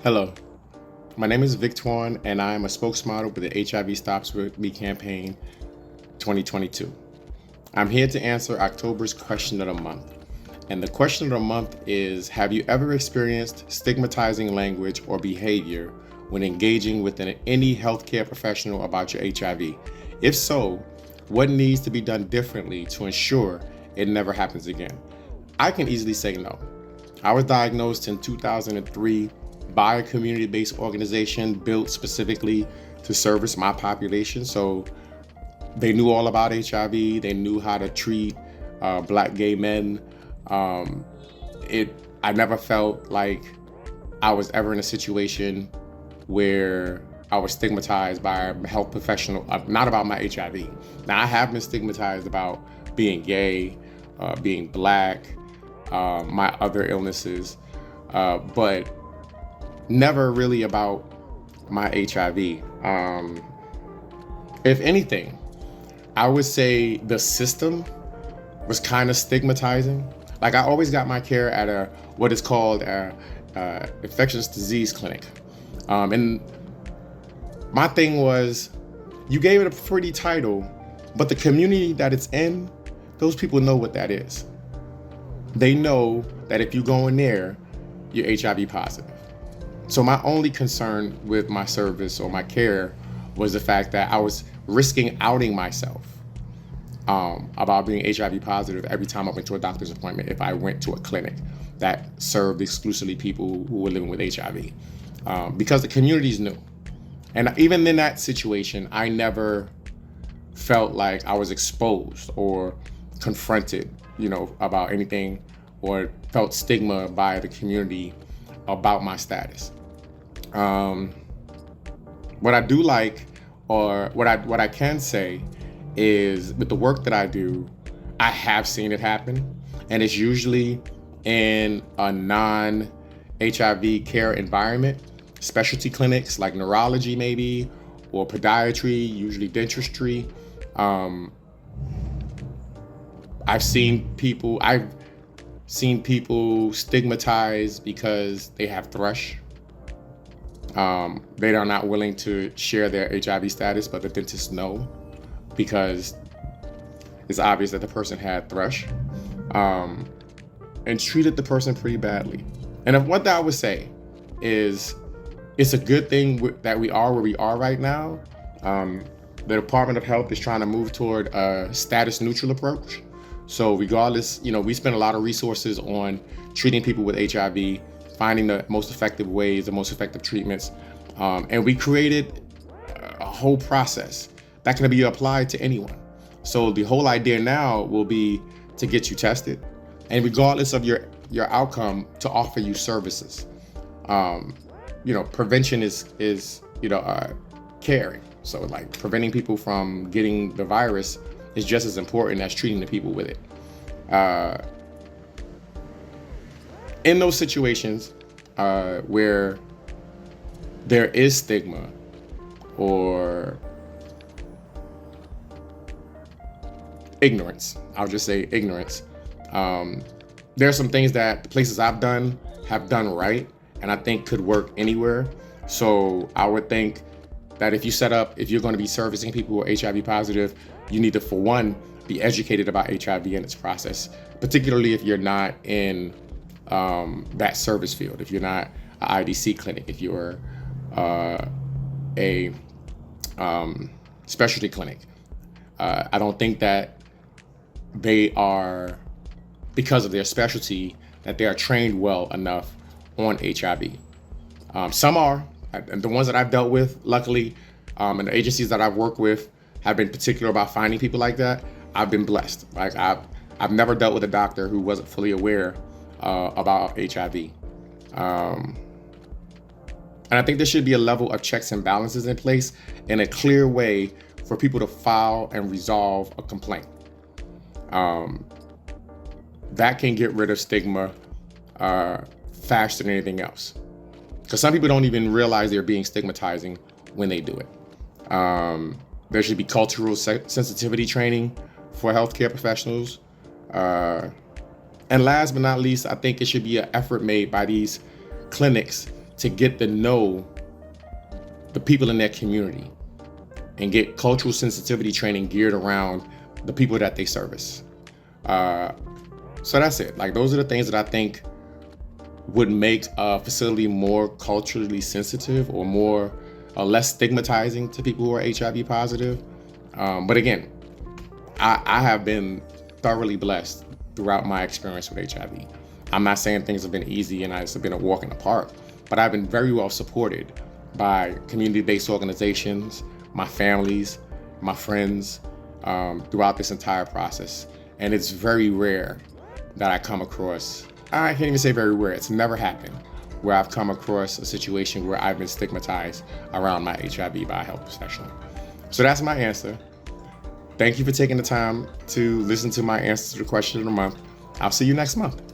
Hello, my name is Victwan, and I am a spokesmodel with the HIV Stops With Me campaign 2022. I'm here to answer October's question of the month. And the question of the month is, have you ever experienced stigmatizing language or behavior when engaging with any healthcare professional about your HIV? If so, what needs to be done differently to ensure it never happens again? I can easily say no. I was diagnosed in 2003 by a community-based organization built specifically to service my population. So they knew all about HIV. They knew how to treat Black gay men. I never felt like I was ever in a situation where I was stigmatized by a health professional, not about my HIV. Now, I have been stigmatized about being gay, being Black, my other illnesses, but never really about my HIV. If anything, I would say the system was kind of stigmatizing. Like, I always got my care at what is called a infectious disease clinic. And my thing was, you gave it a pretty title, but the community that it's in, those people know what that is. They know that if you go in there, you're HIV positive. So my only concern with my service or my care was the fact that I was risking outing myself about being HIV positive every time I went to a doctor's appointment if I went to a clinic that served exclusively people who were living with HIV, because the communities knew. And even in that situation, I never felt like I was exposed or confronted, about anything, or felt stigma by the community about my status. What I do like, or what I can say, is with the work that I do, I have seen it happen, and it's usually in a non-HIV care environment, specialty clinics like neurology maybe, or podiatry, usually dentistry. I've seen people stigmatized because they have thrush. They are not willing to share their HIV status, but the dentists know because it's obvious that the person had thrush, and treated the person pretty badly. And what I would say is, it's a good thing that we are where we are right now. The Department of Health is trying to move toward a status neutral approach. So regardless, we spend a lot of resources on treating people with HIV, finding the most effective ways, the most effective treatments. And we created a whole process that can be applied to anyone. So the whole idea now will be to get you tested, and regardless of your outcome, to offer you services. Prevention is caring. So like preventing people from getting the virus is just as important as treating the people with it. In those situations where there is stigma or ignorance, I'll just say ignorance, there are some things that the places I've done have done right, and I think could work anywhere. So I would think that if you're going to be servicing people who are HIV positive, you need to, for one, be educated about HIV and its process, particularly if you're not in that service field, if you're not an IDC clinic, if you're a specialty clinic. I don't think that they are, because of their specialty, that they are trained well enough on HIV. Some are, and the ones that I've dealt with, luckily, and the agencies that I've worked with have been particular about finding people like that. I've been blessed. Like I've never dealt with a doctor who wasn't fully aware about HIV. And I think there should be a level of checks and balances in place in a clear way for people to file and resolve a complaint. That can get rid of stigma faster than anything else. Because some people don't even realize they're being stigmatizing when they do it. There should be cultural sensitivity training for healthcare professionals. And last but not least, I think it should be an effort made by these clinics to get to know the people in their community and get cultural sensitivity training geared around the people that they service. So that's it. Like, those are the things that I think would make a facility more culturally sensitive or more less stigmatizing to people who are HIV positive. But again, I have been thoroughly blessed throughout my experience with HIV. I'm not saying things have been easy and it's been a walk in the park, but I've been very well supported by community-based organizations, my families, my friends, throughout this entire process. And it's very rare that I come across, I can't even say very rare, it's never happened, where I've come across a situation where I've been stigmatized around my HIV by a health professional. So that's my answer. Thank you for taking the time to listen to my answer to the question of the month. I'll see you next month.